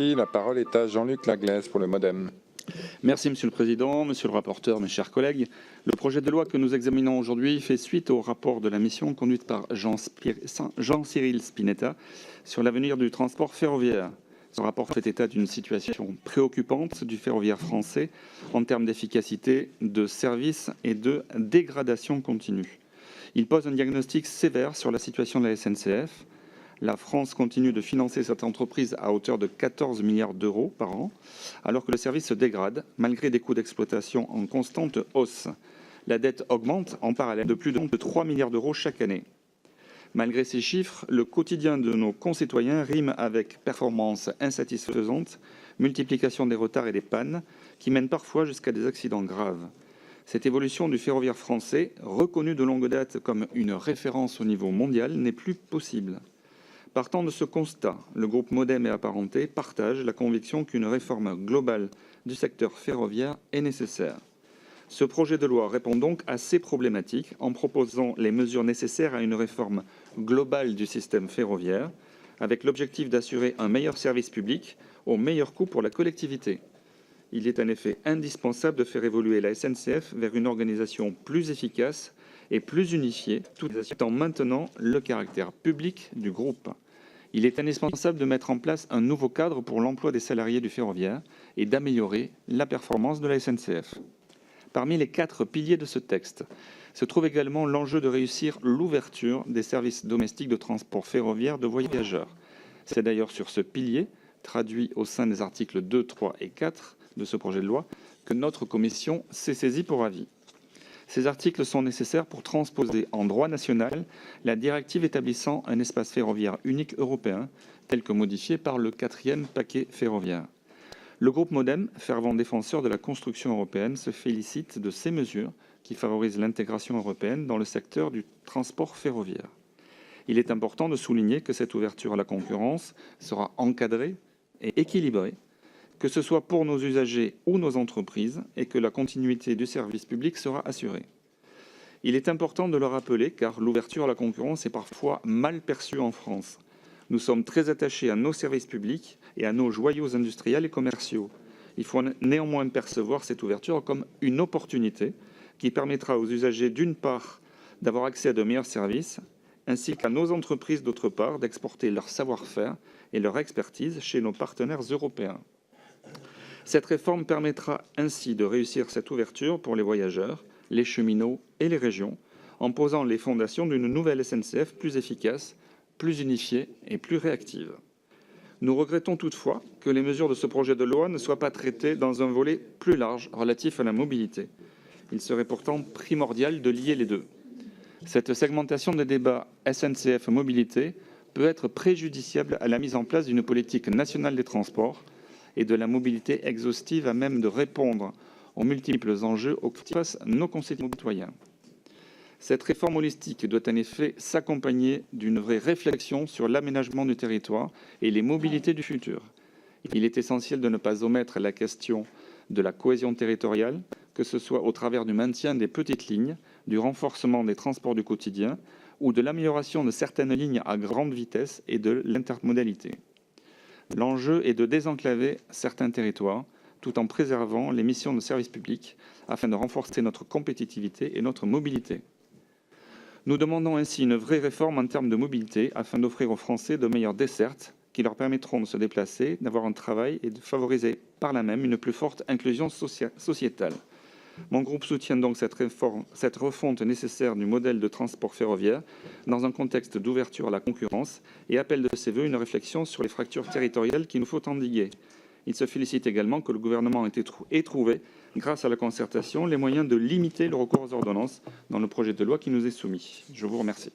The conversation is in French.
Merci. La parole est à Jean-Luc Laglaise pour le MoDem. Merci Monsieur le Président, Monsieur le rapporteur, mes chers collègues. Le projet de loi que nous examinons aujourd'hui fait suite au rapport de la mission conduite par Jean-Cyril Spinetta sur l'avenir du transport ferroviaire. Ce rapport fait état d'une situation préoccupante du ferroviaire français en termes d'efficacité, de service et de dégradation continue. Il pose un diagnostic sévère sur la situation de la SNCF. La France continue de financer cette entreprise à hauteur de 14 milliards d'euros par an, alors que le service se dégrade, malgré des coûts d'exploitation en constante hausse. La dette augmente en parallèle de plus de 3 milliards d'euros chaque année. Malgré ces chiffres, le quotidien de nos concitoyens rime avec performance insatisfaisante, multiplication des retards et des pannes, qui mènent parfois jusqu'à des accidents graves. Cette évolution du ferroviaire français, reconnue de longue date comme une référence au niveau mondial, n'est plus possible. Partant de ce constat, le groupe MoDem et apparentés partage la conviction qu'une réforme globale du secteur ferroviaire est nécessaire. Ce projet de loi répond donc à ces problématiques en proposant les mesures nécessaires à une réforme globale du système ferroviaire, avec l'objectif d'assurer un meilleur service public au meilleur coût pour la collectivité. Il est en effet indispensable de faire évoluer la SNCF vers une organisation plus efficace et plus unifiée, tout en maintenant le caractère public du groupe. Il est indispensable de mettre en place un nouveau cadre pour l'emploi des salariés du ferroviaire et d'améliorer la performance de la SNCF. Parmi les 4 piliers de ce texte se trouve également l'enjeu de réussir l'ouverture des services domestiques de transport ferroviaire de voyageurs. C'est d'ailleurs sur ce pilier, traduit au sein des articles 2, 3 et 4 de ce projet de loi, que notre commission s'est saisie pour avis. Ces articles sont nécessaires pour transposer en droit national la directive établissant un espace ferroviaire unique européen, tel que modifié par le 4e paquet ferroviaire. Le groupe MoDem, fervent défenseur de la construction européenne, se félicite de ces mesures qui favorisent l'intégration européenne dans le secteur du transport ferroviaire. Il est important de souligner que cette ouverture à la concurrence sera encadrée et équilibrée, que ce soit pour nos usagers ou nos entreprises, et que la continuité du service public sera assurée. Il est important de le rappeler car l'ouverture à la concurrence est parfois mal perçue en France. Nous sommes très attachés à nos services publics et à nos joyaux industriels et commerciaux. Il faut néanmoins percevoir cette ouverture comme une opportunité qui permettra aux usagers d'une part d'avoir accès à de meilleurs services, ainsi qu'à nos entreprises d'autre part d'exporter leur savoir-faire et leur expertise chez nos partenaires européens. Cette réforme permettra ainsi de réussir cette ouverture pour les voyageurs, les cheminots et les régions, en posant les fondations d'une nouvelle SNCF plus efficace, plus unifiée et plus réactive. Nous regrettons toutefois que les mesures de ce projet de loi ne soient pas traitées dans un volet plus large relatif à la mobilité. Il serait pourtant primordial de lier les deux. Cette segmentation des débats SNCF Mobilité peut être préjudiciable à la mise en place d'une politique nationale des transports et de la mobilité exhaustive à même de répondre aux multiples enjeux auxquels face nos concitoyens. Cette réforme holistique doit en effet s'accompagner d'une vraie réflexion sur l'aménagement du territoire et les mobilités du futur. Il est essentiel de ne pas omettre la question de la cohésion territoriale, que ce soit au travers du maintien des petites lignes, du renforcement des transports du quotidien ou de l'amélioration de certaines lignes à grande vitesse et de l'intermodalité. L'enjeu est de désenclaver certains territoires tout en préservant les missions de service public afin de renforcer notre compétitivité et notre mobilité. Nous demandons ainsi une vraie réforme en termes de mobilité afin d'offrir aux Français de meilleures dessertes qui leur permettront de se déplacer, d'avoir un travail et de favoriser par là même une plus forte inclusion sociétale. Mon groupe soutient donc cette refonte nécessaire du modèle de transport ferroviaire dans un contexte d'ouverture à la concurrence et appelle de ses voeux une réflexion sur les fractures territoriales qu'il nous faut endiguer. Il se félicite également que le gouvernement ait trouvé, grâce à la concertation, les moyens de limiter le recours aux ordonnances dans le projet de loi qui nous est soumis. Je vous remercie.